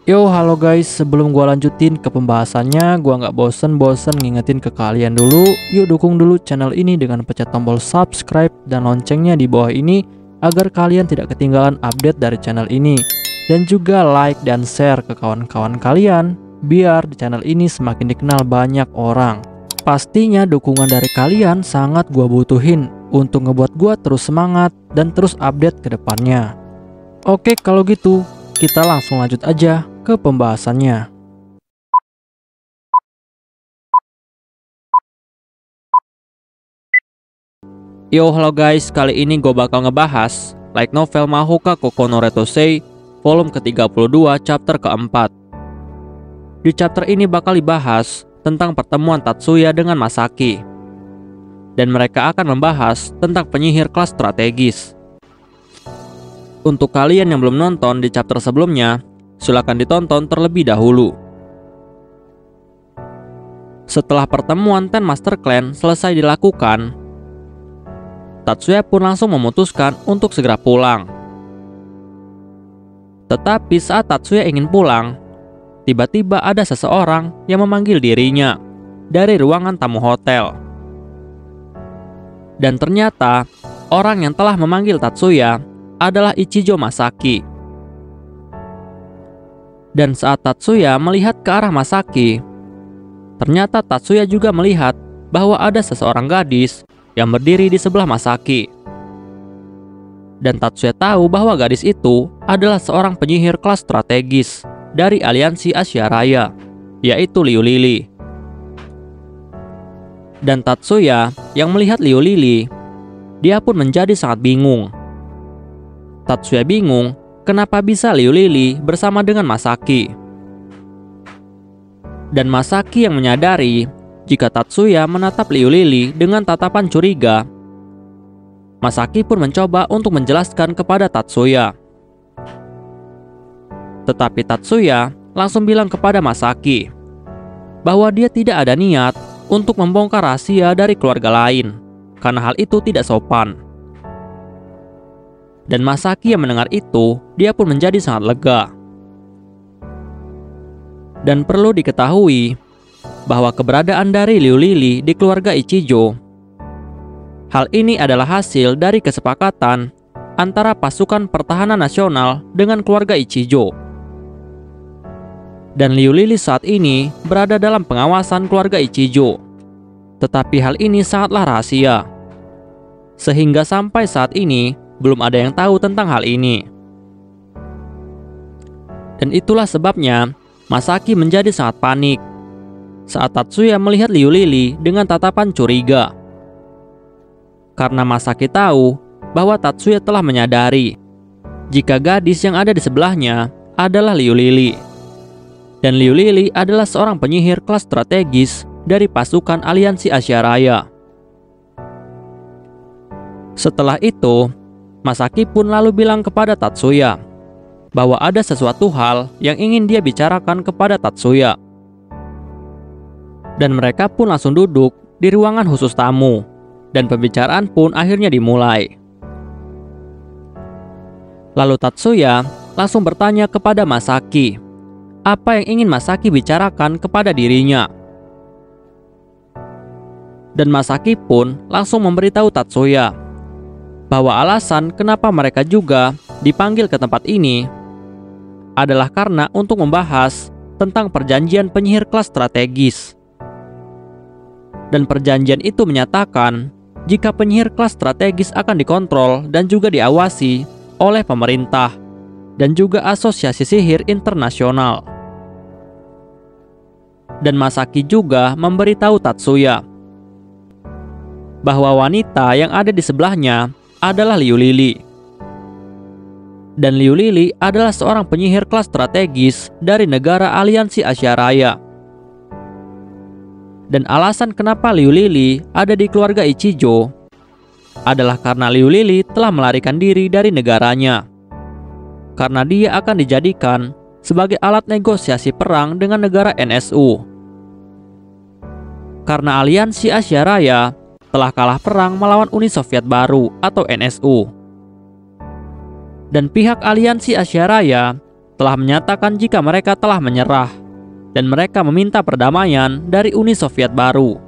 Yo, halo guys, sebelum gua lanjutin ke pembahasannya, gua nggak bosen-bosen ngingetin ke kalian dulu. Yuk dukung dulu channel ini dengan pencet tombol subscribe dan loncengnya di bawah ini agar kalian tidak ketinggalan update dari channel ini. Dan juga like dan share ke kawan-kawan kalian biar di channel ini semakin dikenal banyak orang. Pastinya dukungan dari kalian sangat gua butuhin untuk ngebuat gua terus semangat dan terus update ke depannya. Oke, kalau gitu kita langsung lanjut aja ke pembahasannya. Yo, halo guys, kali ini gue bakal ngebahas light novel Mahoka Koko no Retosei volume ke-32 chapter keempat. Di chapter ini bakal dibahas tentang pertemuan Tatsuya dengan Masaki, dan mereka akan membahas tentang penyihir kelas strategis. Untuk kalian yang belum nonton di chapter sebelumnya, silakan ditonton terlebih dahulu. Setelah pertemuan Ten Master Clan selesai dilakukan, Tatsuya pun langsung memutuskan untuk segera pulang. Tetapi saat Tatsuya ingin pulang, tiba-tiba ada seseorang yang memanggil dirinya dari ruangan tamu hotel. Dan ternyata orang yang telah memanggil Tatsuya adalah Ichijo Masaki. Dan saat Tatsuya melihat ke arah Masaki, ternyata Tatsuya juga melihat bahwa ada seseorang gadis yang berdiri di sebelah Masaki. Dan Tatsuya tahu bahwa gadis itu adalah seorang penyihir kelas strategis dari aliansi Asia Raya, yaitu Liu Lili. Dan Tatsuya yang melihat Liu Lili, dia pun menjadi sangat bingung. Tatsuya bingung kenapa bisa Liu Lili bersama dengan Masaki. Dan Masaki yang menyadari jika Tatsuya menatap Liu Lili dengan tatapan curiga. Masaki pun mencoba untuk menjelaskan kepada Tatsuya. Tetapi Tatsuya langsung bilang kepada Masaki bahwa dia tidak ada niat untuk membongkar rahasia dari keluarga lain, karena hal itu tidak sopan. Dan Masaki yang mendengar itu, dia pun menjadi sangat lega. Dan perlu diketahui bahwa keberadaan dari Liu Lili di keluarga Ichijo, hal ini adalah hasil dari kesepakatan antara pasukan pertahanan nasional dengan keluarga Ichijo. Dan Liu Lili saat ini berada dalam pengawasan keluarga Ichijo. Tetapi hal ini sangatlah rahasia, sehingga sampai saat ini belum ada yang tahu tentang hal ini. Dan itulah sebabnya Masaki menjadi sangat panik saat Tatsuya melihat Liu Lili dengan tatapan curiga. Karena Masaki tahu bahwa Tatsuya telah menyadari jika gadis yang ada di sebelahnya adalah Liu Lili. Dan Liu Lili adalah seorang penyihir kelas strategis dari pasukan aliansi Asia Raya. Setelah itu, Masaki pun lalu bilang kepada Tatsuya bahwa ada sesuatu hal yang ingin dia bicarakan kepada Tatsuya. Dan mereka pun langsung duduk di ruangan khusus tamu, dan pembicaraan pun akhirnya dimulai. Lalu Tatsuya langsung bertanya kepada Masaki apa yang ingin Masaki bicarakan kepada dirinya. Dan Masaki pun langsung memberitahu Tatsuya bahwa alasan kenapa mereka juga dipanggil ke tempat ini adalah karena untuk membahas tentang perjanjian penyihir kelas strategis. Dan perjanjian itu menyatakan jika penyihir kelas strategis akan dikontrol dan juga diawasi oleh pemerintah dan juga asosiasi sihir internasional. Dan Masaki juga memberitahu Tatsuya bahwa wanita yang ada di sebelahnya adalah Liu Lili. Dan Liu Lili adalah seorang penyihir kelas strategis dari negara aliansi Asia Raya. Dan alasan kenapa Liu Lili ada di keluarga Ichijo adalah karena Liu Lili telah melarikan diri dari negaranya, karena dia akan dijadikan sebagai alat negosiasi perang dengan negara NSU. Karena aliansi Asia Raya telah kalah perang melawan Uni Soviet Baru atau NSU. Dan pihak aliansi Asia Raya telah menyatakan jika mereka telah menyerah dan mereka meminta perdamaian dari Uni Soviet baru.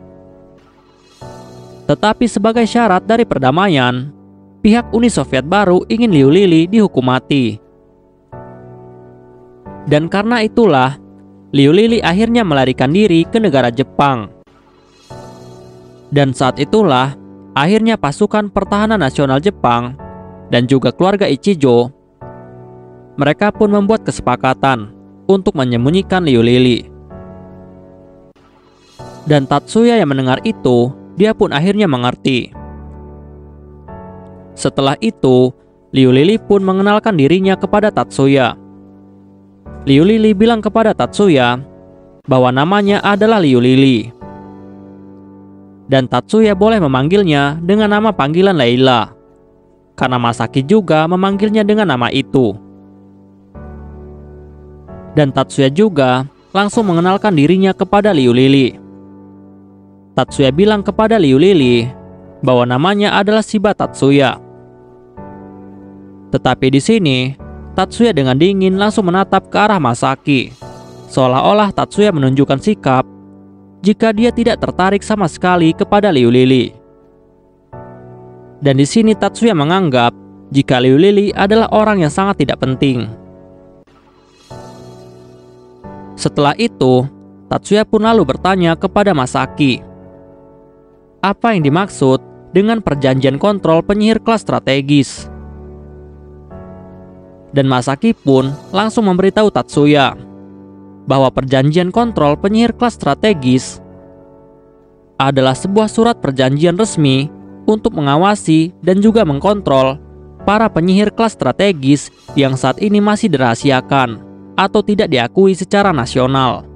Tetapi sebagai syarat dari perdamaian, pihak Uni Soviet baru ingin Liu Lili dihukum mati. Dan karena itulah, Liu Lili akhirnya melarikan diri ke negara Jepang. Dan saat itulah, akhirnya pasukan pertahanan nasional Jepang dan juga keluarga Ichijo, mereka pun membuat kesepakatan untuk menyembunyikan Liu Lili. Dan Tatsuya yang mendengar itu, dia pun akhirnya mengerti. Setelah itu, Liu Lili pun mengenalkan dirinya kepada Tatsuya. Liu Lili bilang kepada Tatsuya bahwa namanya adalah Liu Lili. Dan Tatsuya boleh memanggilnya dengan nama panggilan Leila, karena Masaki juga memanggilnya dengan nama itu. Dan Tatsuya juga langsung mengenalkan dirinya kepada Liu Lili. Tatsuya bilang kepada Liu Lili bahwa namanya adalah Shiba Tatsuya. Tetapi di sini, Tatsuya dengan dingin langsung menatap ke arah Masaki, seolah-olah Tatsuya menunjukkan sikap jika dia tidak tertarik sama sekali kepada Liu Lili. Dan di sini Tatsuya menganggap jika Liu Lili adalah orang yang sangat tidak penting. Setelah itu, Tatsuya pun lalu bertanya kepada Masaki, apa yang dimaksud dengan perjanjian kontrol penyihir kelas strategis? Dan Masaki pun langsung memberitahu Tatsuya bahwa perjanjian kontrol penyihir kelas strategis adalah sebuah surat perjanjian resmi untuk mengawasi dan juga mengkontrol para penyihir kelas strategis yang saat ini masih dirahasiakan atau tidak diakui secara nasional.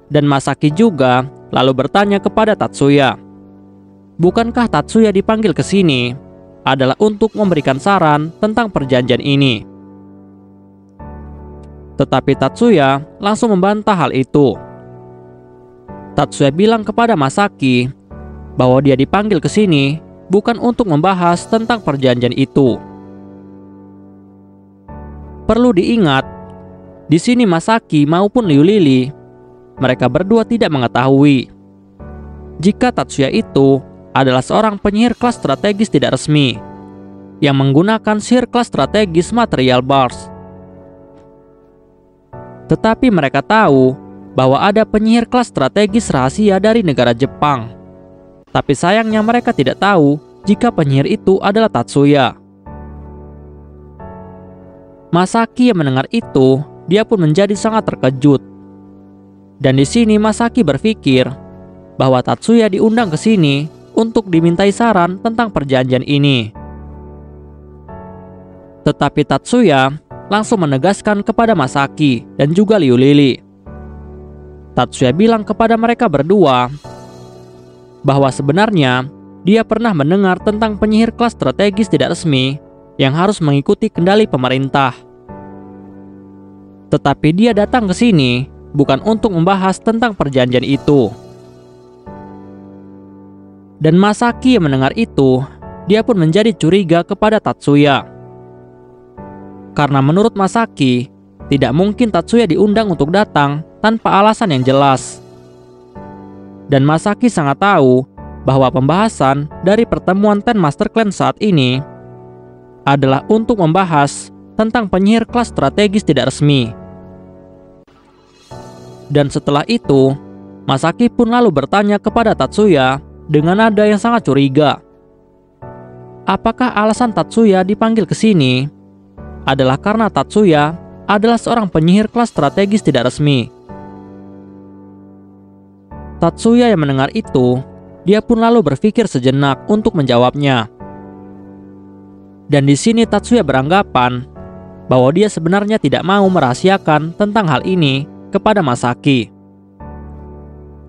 Dan Masaki juga lalu bertanya kepada Tatsuya, bukankah Tatsuya dipanggil ke sini adalah untuk memberikan saran tentang perjanjian ini? Tetapi Tatsuya langsung membantah hal itu. Tatsuya bilang kepada Masaki bahwa dia dipanggil ke sini bukan untuk membahas tentang perjanjian itu. Perlu diingat, di sini Masaki maupun Liu Lili, mereka berdua tidak mengetahui jika Tatsuya itu adalah seorang penyihir kelas strategis tidak resmi yang menggunakan sihir kelas strategis material bars. Tetapi mereka tahu bahwa ada penyihir kelas strategis rahasia dari negara Jepang. Tapi sayangnya mereka tidak tahu jika penyihir itu adalah Tatsuya. Masaki yang mendengar itu, dia pun menjadi sangat terkejut. Dan di sini Masaki berpikir bahwa Tatsuya diundang ke sini untuk dimintai saran tentang perjanjian ini. Tetapi Tatsuya langsung menegaskan kepada Masaki dan juga Liu Lili. Tatsuya bilang kepada mereka berdua bahwa sebenarnya dia pernah mendengar tentang penyihir kelas strategis tidak resmi yang harus mengikuti kendali pemerintah. Tetapi dia datang ke sini bukan untuk membahas tentang perjanjian itu. Dan Masaki yang mendengar itu, dia pun menjadi curiga kepada Tatsuya. Karena menurut Masaki, tidak mungkin Tatsuya diundang untuk datang tanpa alasan yang jelas. Dan Masaki sangat tahu bahwa pembahasan dari pertemuan Ten Master Clan saat ini adalah untuk membahas tentang penyihir kelas strategis tidak resmi. Dan setelah itu, Masaki pun lalu bertanya kepada Tatsuya dengan nada yang sangat curiga. Apakah alasan Tatsuya dipanggil ke sini adalah karena Tatsuya adalah seorang penyihir kelas strategis tidak resmi? Tatsuya yang mendengar itu, dia pun lalu berpikir sejenak untuk menjawabnya. Dan di sini Tatsuya beranggapan bahwa dia sebenarnya tidak mau merahasiakan tentang hal ini kepada Masaki.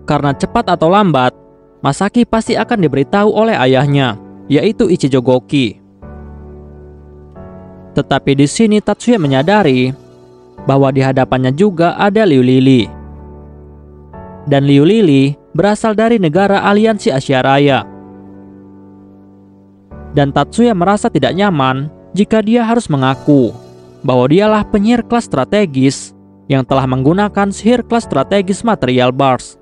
Karena cepat atau lambat, Masaki pasti akan diberitahu oleh ayahnya, yaitu Ichijo Goki. Tetapi di sini Tatsuya menyadari bahwa di hadapannya juga ada Liu Lili. Dan Liu Lili berasal dari negara aliansi Asia Raya. Dan Tatsuya merasa tidak nyaman jika dia harus mengaku bahwa dialah penyihir kelas strategis yang telah menggunakan sihir kelas strategis Material Bars.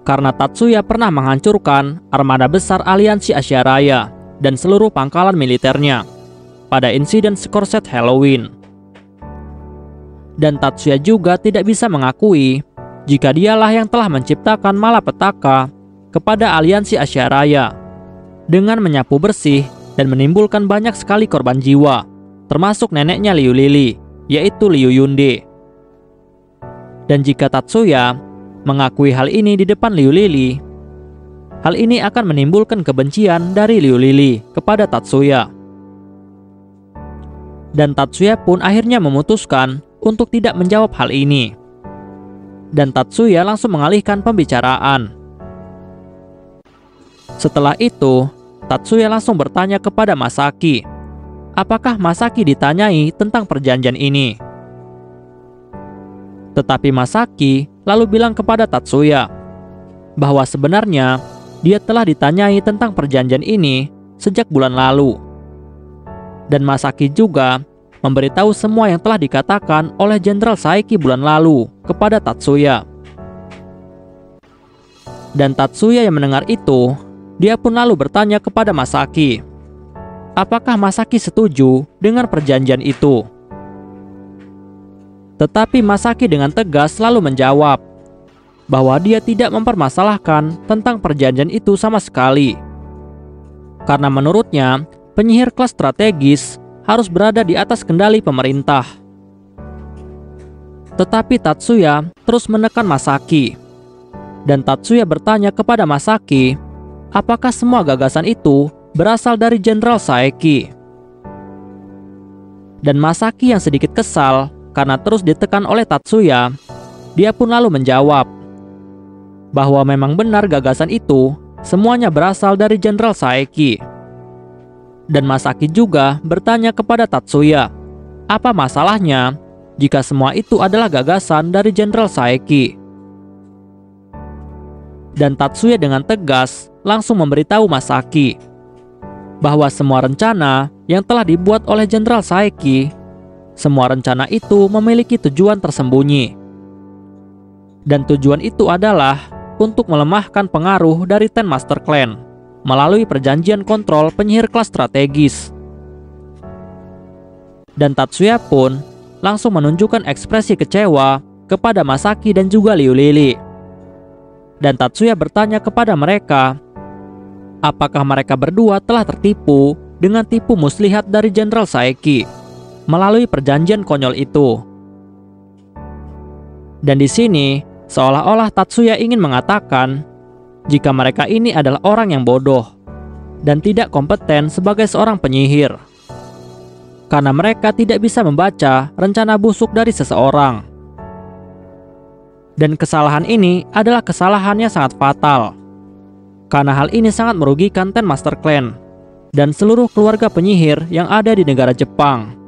Karena Tatsuya pernah menghancurkan armada besar aliansi Asia Raya dan seluruh pangkalan militernya pada insiden Scourge Halloween. Dan Tatsuya juga tidak bisa mengakui jika dialah yang telah menciptakan malapetaka kepada aliansi Asia Raya dengan menyapu bersih dan menimbulkan banyak sekali korban jiwa, termasuk neneknya Liu Lili, yaitu Liu Yunde. Dan jika Tatsuya mengakui hal ini di depan Liu Lili, hal ini akan menimbulkan kebencian dari Liu Lili kepada Tatsuya. Dan Tatsuya pun akhirnya memutuskan untuk tidak menjawab hal ini. Dan Tatsuya langsung mengalihkan pembicaraan. Setelah itu, Tatsuya langsung bertanya kepada Masaki, apakah Masaki ditanyai tentang perjanjian ini. Tetapi Masaki lalu bilang kepada Tatsuya bahwa sebenarnya dia telah ditanyai tentang perjanjian ini sejak bulan lalu. Dan Masaki juga memberitahu semua yang telah dikatakan oleh Jenderal Saiki bulan lalu kepada Tatsuya. Dan Tatsuya yang mendengar itu, dia pun lalu bertanya kepada Masaki, apakah Masaki setuju dengan perjanjian itu? Tetapi Masaki dengan tegas lalu menjawab bahwa dia tidak mempermasalahkan tentang perjanjian itu sama sekali. Karena menurutnya, penyihir kelas strategis harus berada di atas kendali pemerintah. Tetapi Tatsuya terus menekan Masaki. Dan Tatsuya bertanya kepada Masaki, apakah semua gagasan itu berasal dari Jenderal Saeki? Dan Masaki yang sedikit kesal karena terus ditekan oleh Tatsuya, dia pun lalu menjawab bahwa memang benar gagasan itu semuanya berasal dari Jenderal Saeki. Dan Masaki juga bertanya kepada Tatsuya, apa masalahnya jika semua itu adalah gagasan dari Jenderal Saeki? Dan Tatsuya dengan tegas langsung memberitahu Masaki bahwa semua rencana yang telah dibuat oleh Jenderal Saeki, semua rencana itu memiliki tujuan tersembunyi. Dan tujuan itu adalah untuk melemahkan pengaruh dari Ten Master Clan melalui perjanjian kontrol penyihir kelas strategis. Dan Tatsuya pun langsung menunjukkan ekspresi kecewa kepada Masaki dan juga Liu Lili. Dan Tatsuya bertanya kepada mereka, apakah mereka berdua telah tertipu dengan tipu muslihat dari Jenderal Saeki melalui perjanjian konyol itu. Dan di sini, seolah-olah Tatsuya ingin mengatakan jika mereka ini adalah orang yang bodoh dan tidak kompeten sebagai seorang penyihir, karena mereka tidak bisa membaca rencana busuk dari seseorang. Dan kesalahan ini adalah kesalahan yang sangat fatal, karena hal ini sangat merugikan Ten Master Clan dan seluruh keluarga penyihir yang ada di negara Jepang.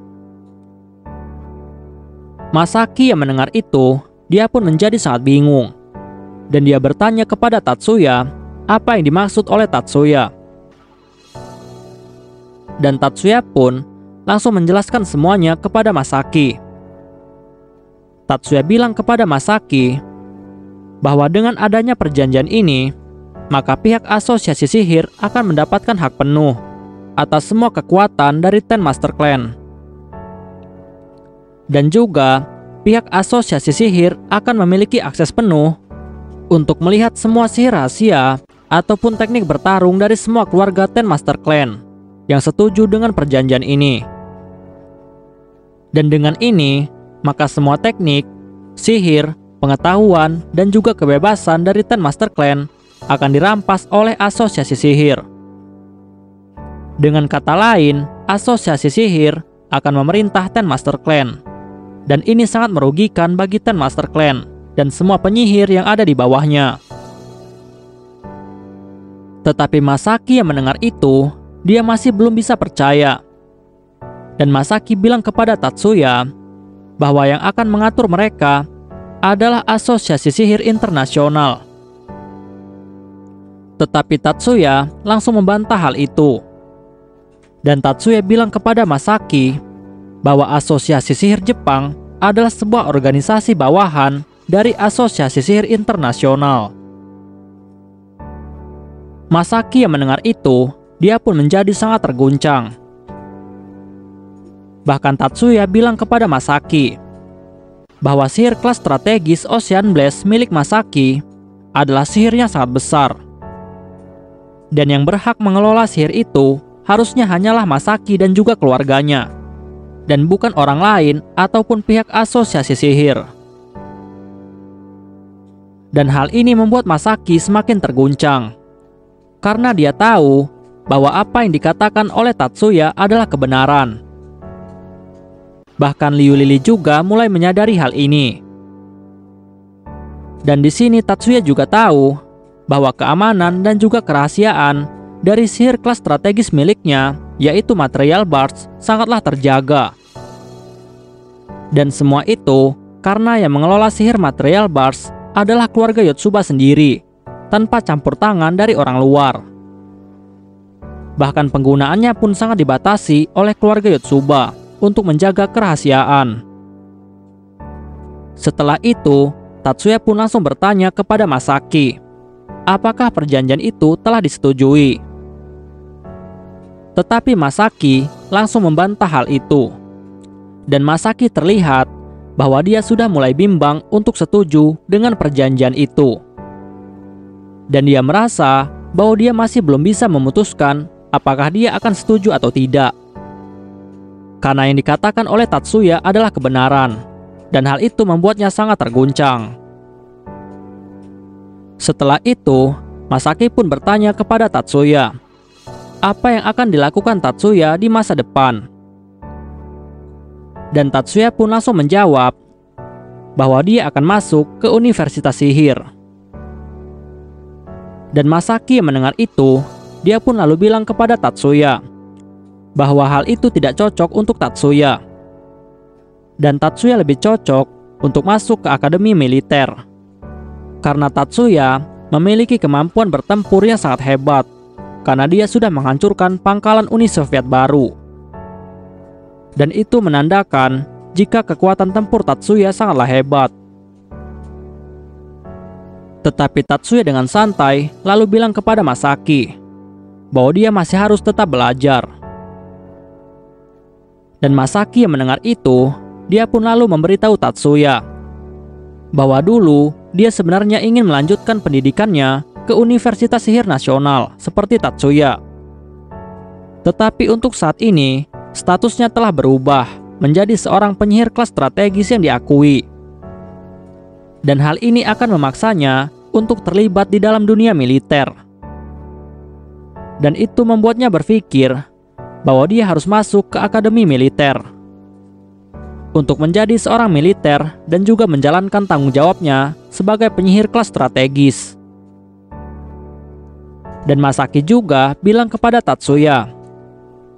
Masaki yang mendengar itu, dia pun menjadi sangat bingung. Dan dia bertanya kepada Tatsuya, apa yang dimaksud oleh Tatsuya. Dan Tatsuya pun langsung menjelaskan semuanya kepada Masaki. Tatsuya bilang kepada Masaki bahwa dengan adanya perjanjian ini, maka pihak asosiasi sihir akan mendapatkan hak penuh atas semua kekuatan dari Ten Master Clan. Dan juga, pihak asosiasi sihir akan memiliki akses penuh untuk melihat semua sihir rahasia ataupun teknik bertarung dari semua keluarga Ten Master Clan yang setuju dengan perjanjian ini. Dan dengan ini, maka semua teknik, sihir, pengetahuan, dan juga kebebasan dari Ten Master Clan akan dirampas oleh asosiasi sihir. Dengan kata lain, asosiasi sihir akan memerintah Ten Master Clan. Dan ini sangat merugikan bagi Ten Master Clan dan semua penyihir yang ada di bawahnya. Tetapi Masaki yang mendengar itu, dia masih belum bisa percaya. Dan Masaki bilang kepada Tatsuya bahwa yang akan mengatur mereka adalah asosiasi sihir internasional. Tetapi Tatsuya langsung membantah hal itu. Dan Tatsuya bilang kepada Masaki bahwa Asosiasi Sihir Jepang adalah sebuah organisasi bawahan dari Asosiasi Sihir Internasional. Masaki yang mendengar itu, dia pun menjadi sangat terguncang. Bahkan Tatsuya bilang kepada Masaki bahwa sihir kelas strategis Ocean Blast milik Masaki adalah sihir yang sangat besar. Dan yang berhak mengelola sihir itu harusnya hanyalah Masaki dan juga keluarganya, dan bukan orang lain ataupun pihak asosiasi sihir. Dan hal ini membuat Masaki semakin terguncang, karena dia tahu bahwa apa yang dikatakan oleh Tatsuya adalah kebenaran. Bahkan Liu Lili juga mulai menyadari hal ini. Dan di sini Tatsuya juga tahu bahwa keamanan dan juga kerahasiaan dari sihir kelas strategis miliknya, yaitu Material Bards, sangatlah terjaga. Dan semua itu karena yang mengelola sihir Material Bards adalah keluarga Yotsuba sendiri, tanpa campur tangan dari orang luar. Bahkan penggunaannya pun sangat dibatasi oleh keluarga Yotsuba untuk menjaga kerahasiaan. Setelah itu, Tatsuya pun langsung bertanya kepada Masaki, apakah perjanjian itu telah disetujui. Tetapi Masaki langsung membantah hal itu. Dan Masaki terlihat bahwa dia sudah mulai bimbang untuk setuju dengan perjanjian itu. Dan dia merasa bahwa dia masih belum bisa memutuskan apakah dia akan setuju atau tidak. Karena yang dikatakan oleh Tatsuya adalah kebenaran, dan hal itu membuatnya sangat terguncang. Setelah itu, Masaki pun bertanya kepada Tatsuya, apa yang akan dilakukan Tatsuya di masa depan. Dan Tatsuya pun langsung menjawab bahwa dia akan masuk ke Universitas Sihir. Dan Masaki mendengar itu, dia pun lalu bilang kepada Tatsuya bahwa hal itu tidak cocok untuk Tatsuya. Dan Tatsuya lebih cocok untuk masuk ke akademi militer. Karena Tatsuya memiliki kemampuan bertempur yang sangat hebat, karena dia sudah menghancurkan pangkalan Uni Soviet baru. Dan itu menandakan jika kekuatan tempur Tatsuya sangatlah hebat. Tetapi Tatsuya dengan santai lalu bilang kepada Masaki bahwa dia masih harus tetap belajar. Dan Masaki yang mendengar itu, dia pun lalu memberitahu Tatsuya bahwa dulu dia sebenarnya ingin melanjutkan pendidikannya ke Universitas Sihir Nasional seperti Tatsuya. Tetapi untuk saat ini, statusnya telah berubah menjadi seorang penyihir kelas strategis yang diakui. Dan hal ini akan memaksanya untuk terlibat di dalam dunia militer. Dan itu membuatnya berpikir bahwa dia harus masuk ke akademi militer untuk menjadi seorang militer dan juga menjalankan tanggung jawabnya sebagai penyihir kelas strategis. Dan Masaki juga bilang kepada Tatsuya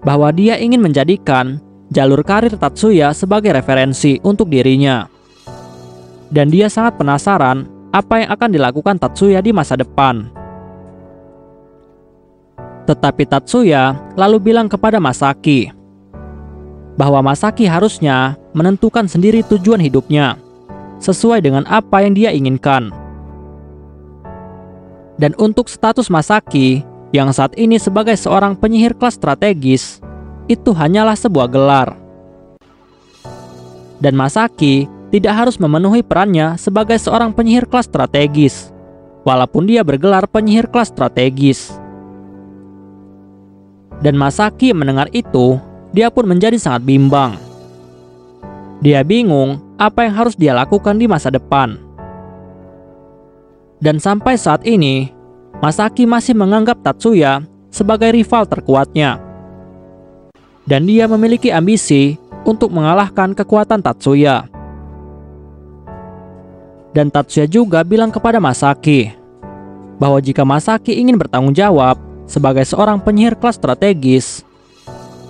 bahwa dia ingin menjadikan jalur karir Tatsuya sebagai referensi untuk dirinya. Dan dia sangat penasaran apa yang akan dilakukan Tatsuya di masa depan. Tetapi Tatsuya lalu bilang kepada Masaki bahwa Masaki harusnya menentukan sendiri tujuan hidupnya sesuai dengan apa yang dia inginkan. Dan untuk status Masaki yang saat ini sebagai seorang penyihir kelas strategis, itu hanyalah sebuah gelar. Dan Masaki tidak harus memenuhi perannya sebagai seorang penyihir kelas strategis, walaupun dia bergelar penyihir kelas strategis. Dan Masaki mendengar itu, dia pun menjadi sangat bimbang. Dia bingung apa yang harus dia lakukan di masa depan. Dan sampai saat ini, Masaki masih menganggap Tatsuya sebagai rival terkuatnya. Dan dia memiliki ambisi untuk mengalahkan kekuatan Tatsuya. Dan Tatsuya juga bilang kepada Masaki bahwa jika Masaki ingin bertanggung jawab sebagai seorang penyihir kelas strategis,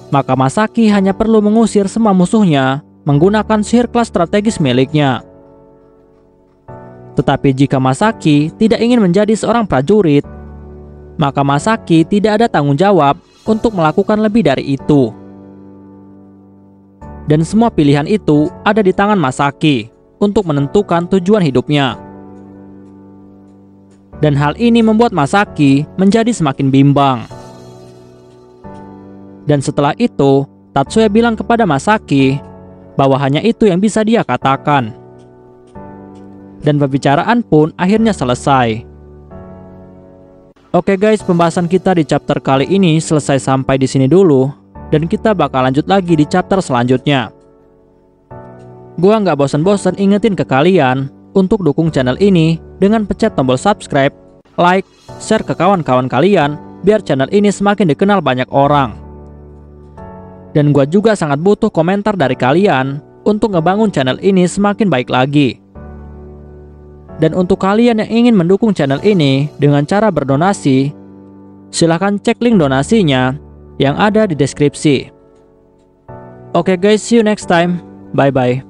maka Masaki hanya perlu mengusir semua musuhnya menggunakan sihir kelas strategis miliknya. Tetapi jika Masaki tidak ingin menjadi seorang prajurit, maka Masaki tidak ada tanggung jawab untuk melakukan lebih dari itu. Dan semua pilihan itu ada di tangan Masaki untuk menentukan tujuan hidupnya. Dan hal ini membuat Masaki menjadi semakin bimbang. Dan setelah itu, Tatsuya bilang kepada Masaki bahwa hanya itu yang bisa dia katakan. Dan pembicaraan pun akhirnya selesai. Oke guys, pembahasan kita di chapter kali ini selesai sampai di sini dulu. Dan kita bakal lanjut lagi di chapter selanjutnya. Gua nggak bosan-bosan ingetin ke kalian untuk dukung channel ini dengan pencet tombol subscribe, like, share ke kawan-kawan kalian biar channel ini semakin dikenal banyak orang. Dan gua juga sangat butuh komentar dari kalian untuk ngebangun channel ini semakin baik lagi. Dan untuk kalian yang ingin mendukung channel ini dengan cara berdonasi, silahkan cek link donasinya yang ada di deskripsi. Oke guys, see you next time. Bye bye.